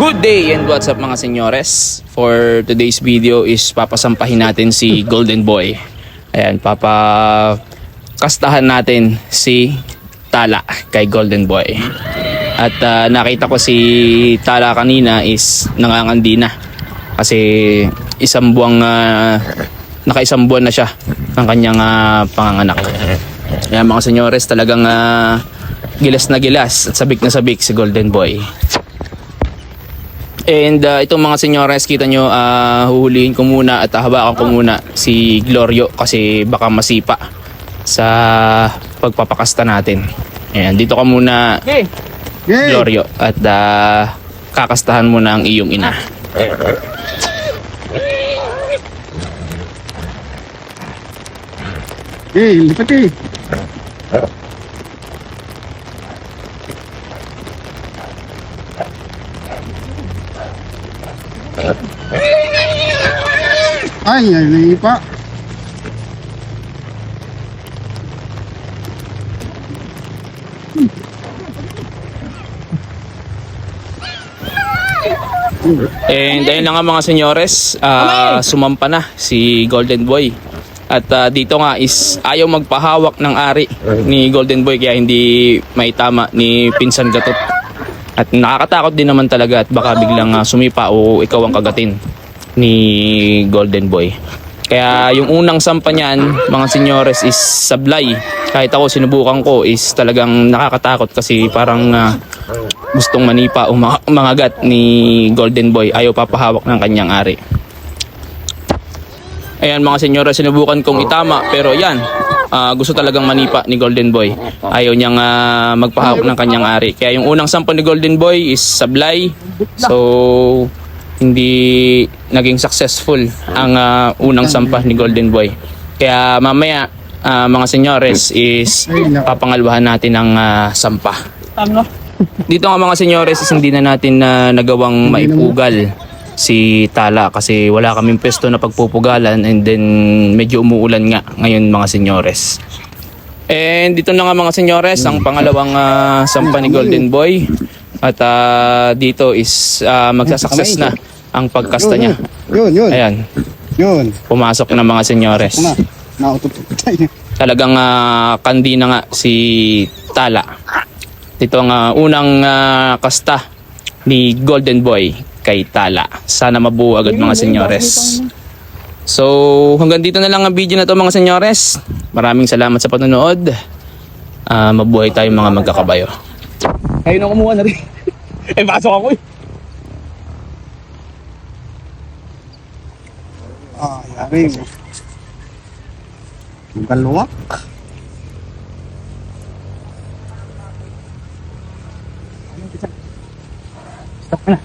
Good day and what's up mga senyores. For today's video is papasampahin natin si Golden Boy. Ayan, papakastahan natin si Tala kay Golden Boy. At nakita ko si Tala kanina is nangangandi na. Kasi nakaisang buwan na siya ang kanyang panganganak. Ayan mga senyores, talagang gilas na gilas at sabik na sabik si Golden Boy. And itong mga senyores, kita nyo, huhulihin ko muna at hawakan ko muna si Glorio kasi baka masipa sa pagpapakasta natin. Ayan, dito ka muna, Glorio, at kakastahan mo na ang iyong ina. Lipat eh. Ay, pa. And ayun na nga mga senyores, sumampa na si Golden Boy. At dito nga is ayaw magpahawak ng ari ni Golden Boy kaya hindi maitama ni Pinsan Gatot. At nakakatakot din naman talaga at baka biglang sumipa o ikaw ang kagatin ni Golden Boy. Kaya yung unang sampa niyan mga senyores is sablay. Kahit ako sinubukan ko is talagang nakakatakot kasi parang gustong manipa o mangagat ni Golden Boy. Ayaw papahawak ng kanyang ari. Ayan mga senyora, sinubukan kong itama pero yan, gusto talagang manipa ni Golden Boy. Ayaw niyang magpahawak ng kanyang ari. Kaya yung unang sampa ni Golden Boy is sablay. So hindi naging successful ang unang sampa ni Golden Boy. Kaya mamaya mga senyores is papangalwahan natin ang sampa. Dito nga mga senyores is hindi na natin nagawang maipugal si Tala kasi wala kaming pwesto na pagpupugalan and then medyo umuulan nga ngayon mga senyores. And dito na nga mga senyores ang pangalawang sampa ni Golden Boy at dito is magsasucess na ang pagkasta niya. Yun. Ayan. Yun. Pumasok na mga senyores. Talagang kandi na nga si Tala. Ito ang unang kasta ni Golden Boy kay Tala. Sana mabuo agad mga senyores. So hanggang dito na lang ang video na to mga senyores. Maraming salamat sa panonood. Mabuhay tayo mga magkakabayo. Kayo na kumuha na rin. Pasok ako eh. Yari. Ang kaluwak. Stop na.